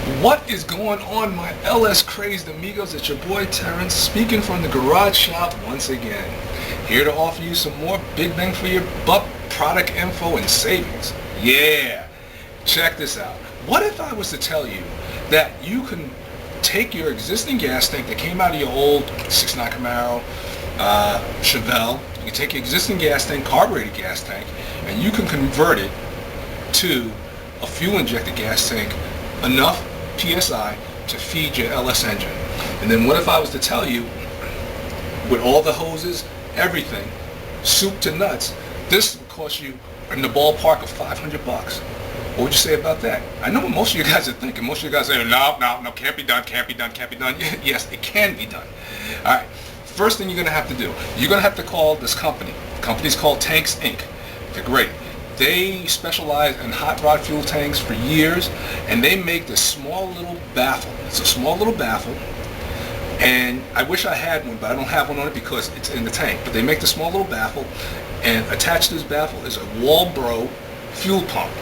What is going on, my LS crazed amigos? It's your boy Terrence, speaking from the garage shop once again. Here to offer you some more big bang for your buck product info and savings. Yeah, check this out. What if I was to tell you that you can take your existing gas tank that came out of your old 6.9 Camaro, Chevelle, you can take your existing gas tank, carbureted gas tank, and you can convert it to a fuel injected gas tank, enough PSI to feed your LS engine. And then what if I was to tell you, with all the hoses, everything, soup to nuts, this would cost you in the ballpark of $500. What would you say about that? I know what most of you guys are thinking. Most of you guys are saying, no, can't be done. Yes, it can be done. All right, first thing you're going to have to do, you're going to have to call this company. The company's called Tanks Inc. They're great. They specialize in hot rod fuel tanks for years, and they make this small little baffle. It's a small little baffle, and I wish I had one, but I don't have one on it because it's in the tank. But they make the small little baffle, and attached to this baffle is a Walbro fuel pump.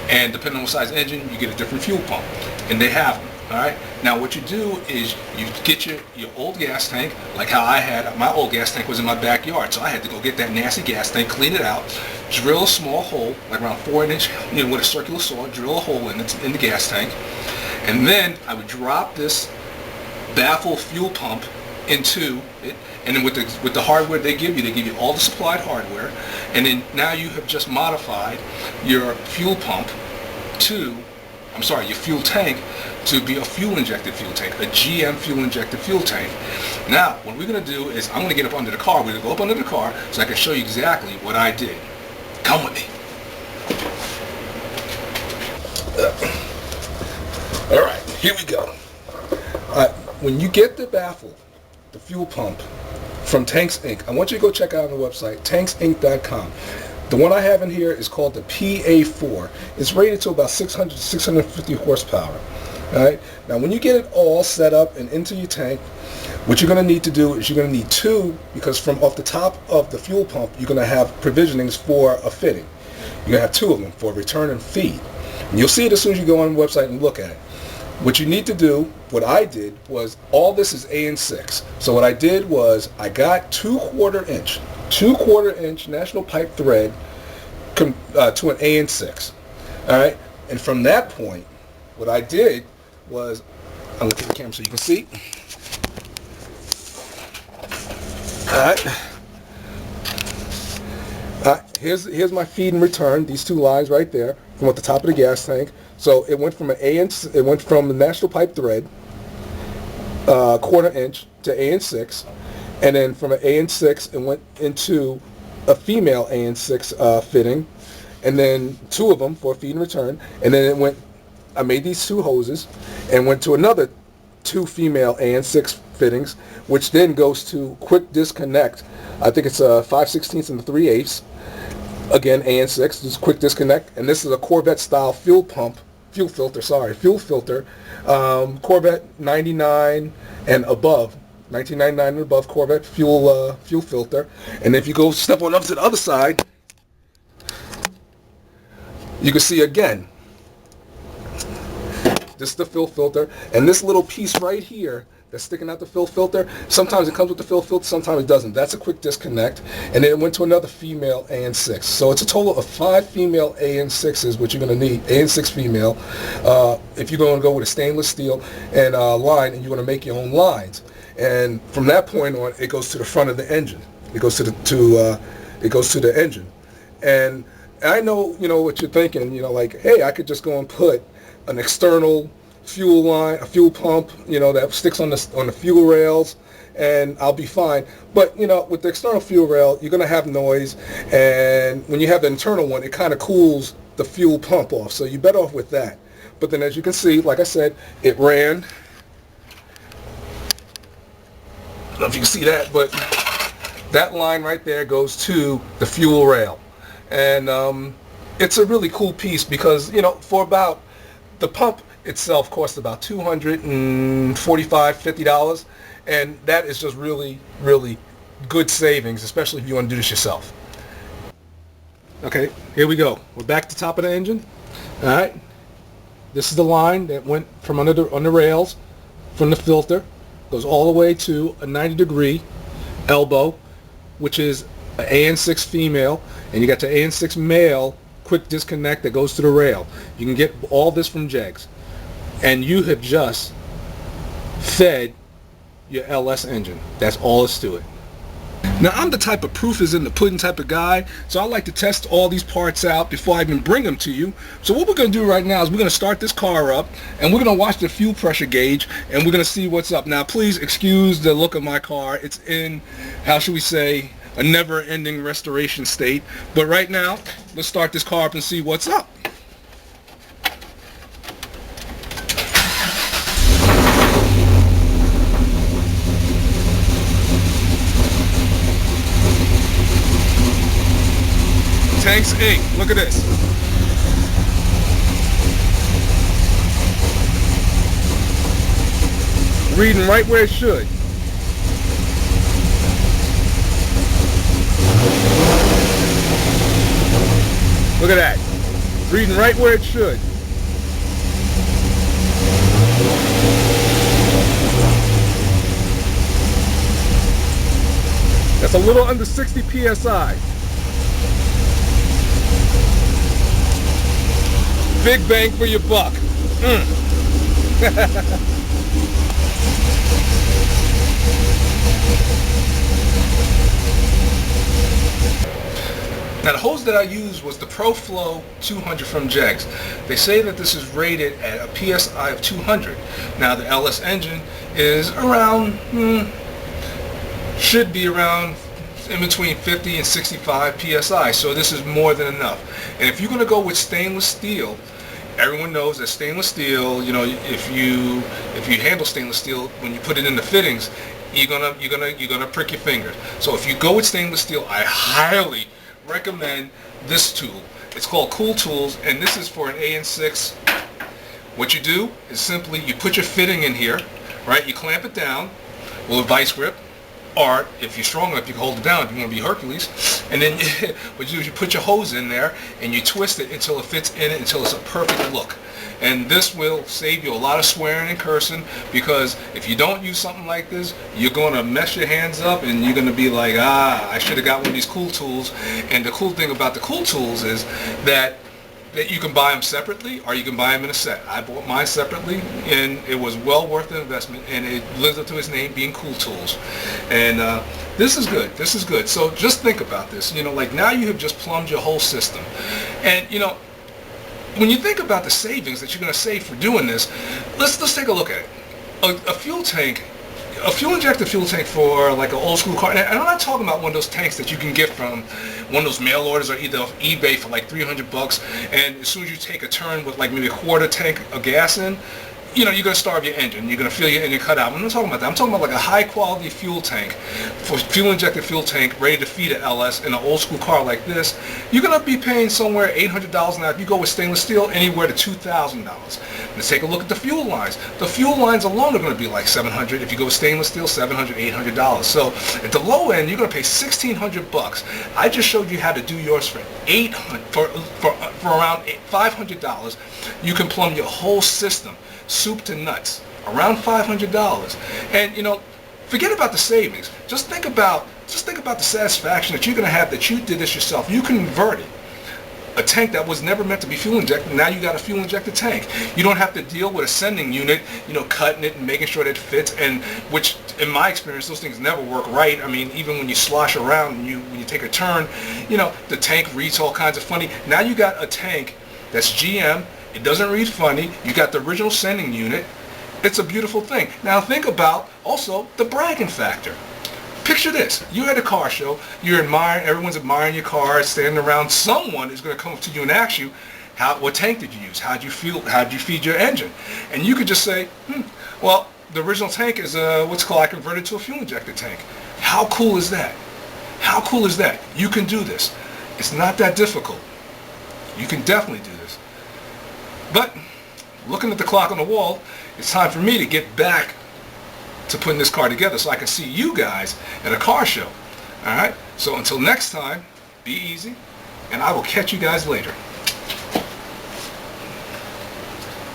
And depending on what size engine, you get a different fuel pump, and they have them. All right. Now what you do is you get your old gas tank, like how I had. My old gas tank was in my backyard, so I had to go get that nasty gas tank, clean it out, drill a small hole, like around 4-inch, with a circular saw, drill a hole in the gas tank, and then I would drop this baffle fuel pump into it, and then with the hardware they give you all the supplied hardware, and then now you have just modified your fuel pump to, your fuel tank to be a fuel injected fuel tank, a GM fuel injected fuel tank. Now, what we're going to do is I'm going to get up under the car. We're going to go up under the car so I can show you exactly what I did. Come with me. All right, here we go. When you get the baffle, the fuel pump from Tanks Inc., I want you to go check out on the website, tanksinc.com. The one I have in here is called the PA4. It's rated to about 600 to 650 horsepower. All right. Now, when you get it all set up and into your tank, what you're going to need to do is you're going to need two, because from off the top of the fuel pump, you're going to have provisionings for a fitting. You're going to have two of them for return and feed. And you'll see it as soon as you go on the website and look at it. What you need to do, what I did was, all this is AN6. So what I did was I got 2/4 inch National Pipe thread to an AN6. All right. And from that point, what I did was, I'm going to take the camera so you can see. All right. Here's my feed and return. These two lines right there from at the top of the gas tank. So it went from the National Pipe thread, 1/4 inch to AN6, and then from an AN6 it went into a female AN6 fitting, and then two of them for feed and return, and then I made these two hoses and went to another two female AN6 fittings, which then goes to quick disconnect. I think it's a 5/16 and a 3/8. Again, AN6, this is quick disconnect, and this is a Corvette style fuel filter, Corvette 99 and above, 1999 and above Corvette fuel filter. And if you go step on up to the other side, you can see again, this is the fill filter, and this little piece right here that's sticking out the fill filter, sometimes it comes with the fill filter, sometimes it doesn't. That's a quick disconnect. And then it went to another female AN6. So it's a total of 5 female AN6s, which you're going to need, AN6 female, if you're going to go with a stainless steel and line, and you're going to make your own lines. And from that point on, it goes to the front of the engine. It goes to the engine. And I know, what you're thinking, like, hey, I could just go and put an external fuel line, a fuel pump, that sticks on the fuel rails, and I'll be fine. But with the external fuel rail, you're going to have noise, and when you have the internal one, it kind of cools the fuel pump off, so you're better off with that. But then, as you can see, like I said, it ran. I don't know if you can see that, but that line right there goes to the fuel rail, and it's a really cool piece because for about, the pump itself costs about $245, $50, and that is just really, really good savings, especially if you want to do this yourself. Okay, here we go. We're back to the top of the engine. All right. This is the line that went from under on the rails, from the filter, goes all the way to a 90-degree elbow, which is an AN6 female, and you got the AN6 male quick disconnect that goes to the rail. You can get all this from Jegs, and you have just fed your LS engine. That's all it's to it. Now, I'm the type of proof is in the pudding type of guy, so I like to test all these parts out before I even bring them to you. So what we're going to do right now is we're going to start this car up, and we're going to watch the fuel pressure gauge, and we're going to see what's up. Now, please excuse the look of my car. It's in, how should we say, a never-ending restoration state. But right now, let's start this car up and see what's up. Tank's ink. Look at this. Reading right where it should. Look at that. Reading right where it should. That's a little under 60 PSI. Big bang for your buck. Now, the hose that I used was the ProFlow 200 from Jegs. They say that this is rated at a PSI of 200. Now, the LS engine is around, should be around in between 50 and 65 PSI, so this is more than enough. And if you're going to go with stainless steel, everyone knows that stainless steel, you know, if you handle stainless steel, when you put it in the fittings, you're gonna prick your fingers. So if you go with stainless steel, I highly recommend this tool. It's called Cool Tools, and this is for an AN6. What you do is simply you put your fitting in here, right? You clamp it down with a vice grip, or if you're strong enough, you can hold it down if you want to be Hercules. And then what you do is you put your hose in there and you twist it until it fits in it, until it's a perfect look. And this will save you a lot of swearing and cursing, because if you don't use something like this, you're going to mess your hands up and you're going to be like, I should have got one of these Cool Tools. And the cool thing about the Cool Tools is that you can buy them separately or you can buy them in a set. I bought mine separately, and it was well worth the investment, and it lives up to its name, being Cool Tools. And this is good. This is good. So just think about this. You know, like now you have just plumbed your whole system. And, you know, when you think about the savings that you're going to save for doing this, let's take a look at it. A fuel tank, a fuel-injected fuel tank for like an old-school car, and I'm not talking about one of those tanks that you can get from one of those mail orders or either off eBay for like $300, and as soon as you take a turn with like maybe a quarter tank of gas in, you know, you're going to starve your engine. You're going to feel your engine cut out. I'm not talking about that. I'm talking about like a high-quality fuel tank, for fuel-injected fuel tank ready to feed an LS in an old-school car like this. You're going to be paying somewhere $800 now. If you go with stainless steel, anywhere to $2,000. Let's take a look at the fuel lines. The fuel lines alone are going to be like $700. If you go with stainless steel, $700, $800. So at the low end, you're going to pay $1,600. I just showed you how to do yours for for around $500. You can plumb your whole system, soup to nuts, around $500. And you know, forget about the savings. Just think about the satisfaction that you're going to have that you did this yourself. You converted a tank that was never meant to be fuel injected. Now you got a fuel injected tank. You don't have to deal with a sending unit, you know, cutting it and making sure that it fits, and which in my experience those things never work right. I mean, even when you slosh around and when you take a turn, you know, the tank reads all kinds of funny. Now you got a tank that's GM. It doesn't read funny. You got the original sending unit. It's a beautiful thing. Now think about also the bragging factor. Picture this. You're at a car show. You're admiring, everyone's admiring your car, standing around. Someone is going to come up to you and ask you, what tank did you use? How'd you feed your engine? And you could just say, well, the original tank is what's called, I converted to a fuel injected tank. How cool is that? How cool is that? You can do this. It's not that difficult. You can definitely do this. But looking at the clock on the wall, it's time for me to get back to putting this car together so I can see you guys at a car show. Alright? So until next time, be easy, and I will catch you guys later.